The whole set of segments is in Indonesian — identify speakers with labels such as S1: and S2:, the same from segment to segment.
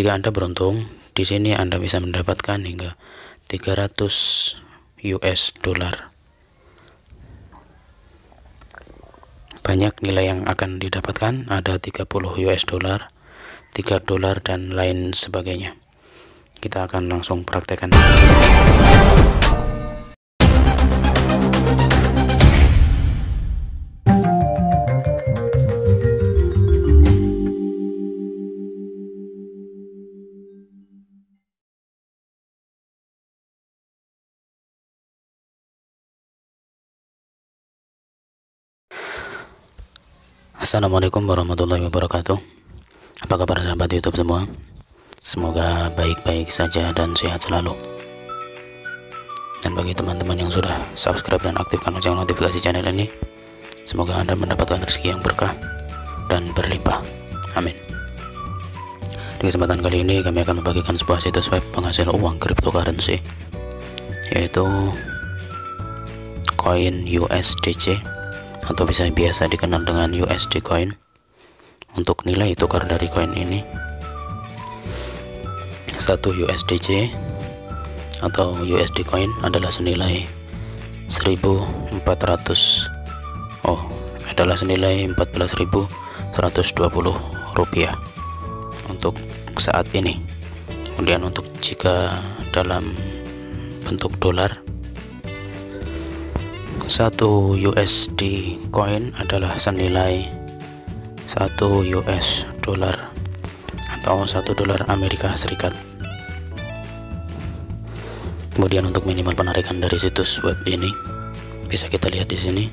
S1: Jika Anda beruntung, di sini Anda bisa mendapatkan hingga 300 US dollar. Banyak nilai yang akan didapatkan, ada 30 US dollar, 3 dolar, dan lain sebagainya. Kita akan langsung praktekkan. Assalamualaikum warahmatullahi wabarakatuh. Apa kabar sahabat YouTube semua? Semoga baik-baik saja dan sehat selalu. Dan bagi teman-teman yang sudah subscribe dan aktifkan lonceng notifikasi channel ini, semoga Anda mendapatkan rezeki yang berkah dan berlimpah. Amin. Di kesempatan kali ini kami akan membagikan sebuah situs web penghasil uang cryptocurrency, yaitu koin USDC atau biasa dikenal dengan USD Coin. Untuk nilai tukar dari koin ini, 1 USDC atau USD Coin adalah senilai 14.120 rupiah untuk saat ini. Kemudian untuk jika dalam bentuk dolar, 1 USD Coin adalah senilai 1 US dollar atau 1 dolar Amerika Serikat. Kemudian untuk minimal penarikan dari situs web ini bisa kita lihat di sini.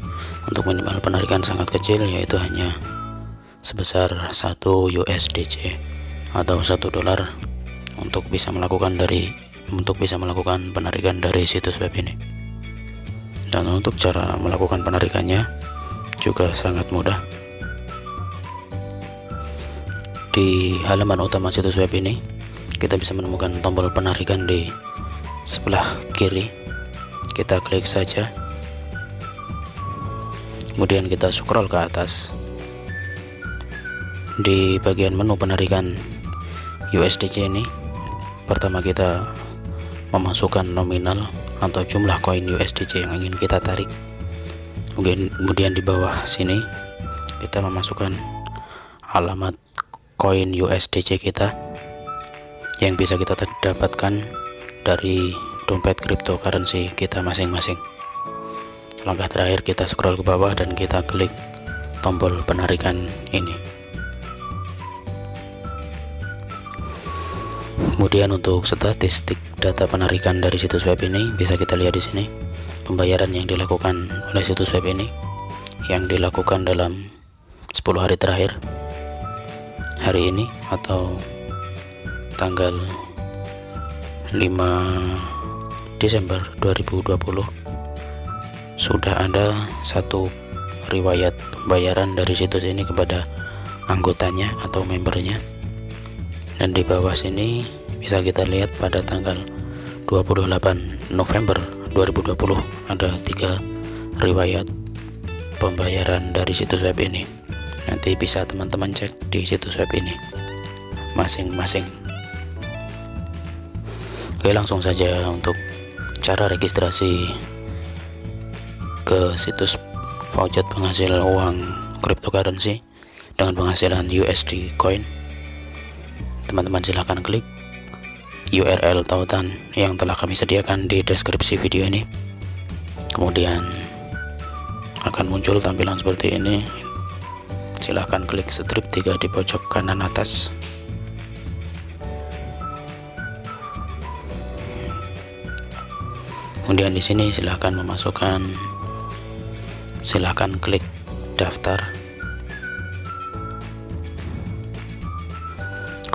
S1: Untuk minimal penarikan sangat kecil, yaitu hanya sebesar 1 USDC atau 1 dolar untuk bisa melakukan penarikan dari situs web ini. Dan untuk cara melakukan penarikannya juga sangat mudah. Di halaman utama situs web ini, kita bisa menemukan tombol penarikan di sebelah kiri. Kita klik saja, kemudian kita scroll ke atas. Di bagian menu penarikan USDC ini, pertama kita memasukkan nominal atau jumlah koin USDC yang ingin kita tarik. Kemudian di bawah sini kita memasukkan alamat koin USDC kita yang bisa kita dapatkan dari dompet cryptocurrency kita masing-masing. Langkah terakhir, kita scroll ke bawah dan kita klik tombol penarikan ini. Kemudian untuk statistik data penarikan dari situs web ini bisa kita lihat di sini. Pembayaran yang dilakukan oleh situs web ini yang dilakukan dalam 10 hari terakhir, hari ini atau tanggal 5 Desember 2020, sudah ada 1 riwayat pembayaran dari situs ini kepada anggotanya atau membernya. Dan di bawah sini bisa kita lihat pada tanggal 28 November 2020 ada 3 riwayat pembayaran dari situs web ini. Nanti bisa teman-teman cek di situs web ini masing-masing. Oke, langsung saja untuk cara registrasi ke situs voucher penghasil uang cryptocurrency dengan penghasilan USD Coin. Teman-teman silahkan klik URL tautan yang telah kami sediakan di deskripsi video ini. Kemudian akan muncul tampilan seperti ini. Silahkan klik strip 3 di pojok kanan atas. Kemudian di sini silahkan klik daftar.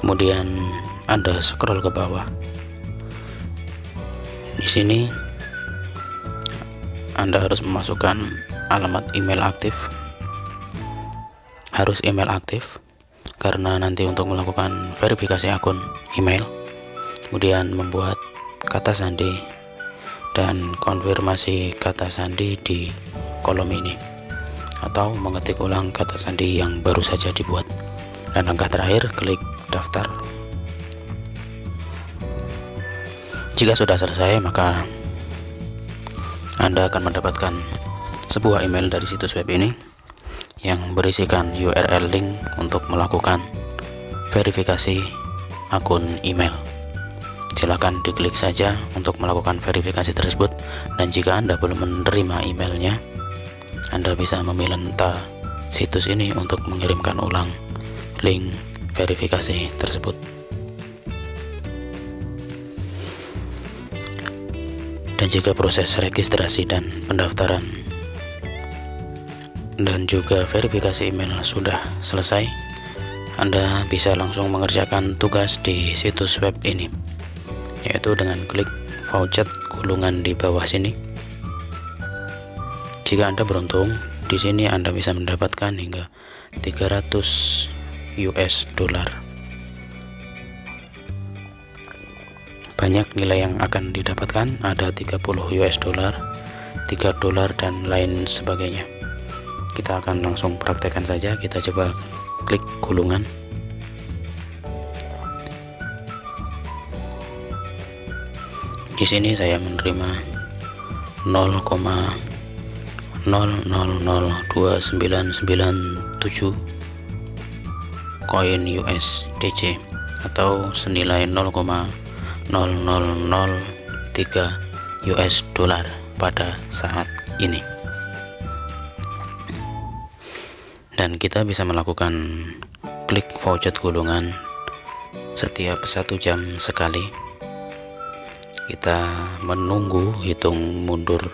S1: Kemudian Anda scroll ke bawah. Di sini Anda harus memasukkan alamat email aktif. Harus email aktif karena nanti untuk melakukan verifikasi akun email. Kemudian membuat kata sandi dan konfirmasi kata sandi di kolom ini, atau mengetik ulang kata sandi yang baru saja dibuat. Dan langkah terakhir, klik daftar. Jika sudah selesai, maka Anda akan mendapatkan sebuah email dari situs web ini yang berisikan URL link untuk melakukan verifikasi akun email. Silakan diklik saja untuk melakukan verifikasi tersebut, dan jika Anda belum menerima emailnya, Anda bisa meminta situs ini untuk mengirimkan ulang link verifikasi tersebut. Dan jika proses registrasi dan pendaftaran dan juga verifikasi email sudah selesai, Anda bisa langsung mengerjakan tugas di situs web ini, yaitu dengan klik voucher gulungan di bawah sini. Jika Anda beruntung, di sini Anda bisa mendapatkan hingga 300 US dollar. Banyak nilai yang akan didapatkan, ada 30 US dollar, 3 dolar, dan lain sebagainya. Kita akan langsung praktekkan saja. Kita coba klik gulungan. Di sini saya menerima 0,000299 koin USDC atau senilai 0,0003 US dollar pada saat ini. Dan kita bisa melakukan klik voucher gulungan setiap 1 jam sekali. Kita menunggu hitung mundur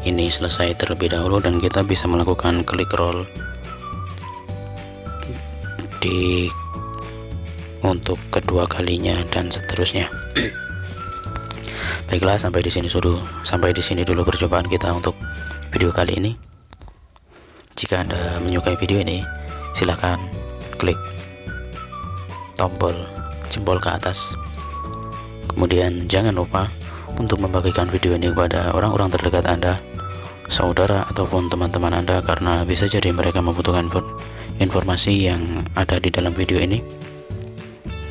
S1: ini selesai terlebih dahulu, dan kita bisa melakukan klik roll untuk kedua kalinya dan seterusnya. Baiklah, sampai di sini dulu percobaan kita untuk video kali ini. Jika Anda menyukai video ini, silahkan klik tombol jempol ke atas. Kemudian jangan lupa untuk membagikan video ini kepada orang-orang terdekat Anda, saudara ataupun teman-teman Anda, karena bisa jadi mereka membutuhkan informasi yang ada di dalam video ini,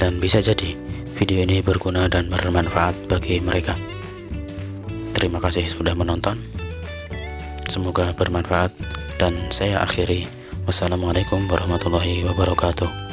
S1: dan bisa jadi video ini berguna dan bermanfaat bagi mereka. Terima kasih sudah menonton, semoga bermanfaat, dan saya akhiri. Wassalamualaikum warahmatullahi wabarakatuh.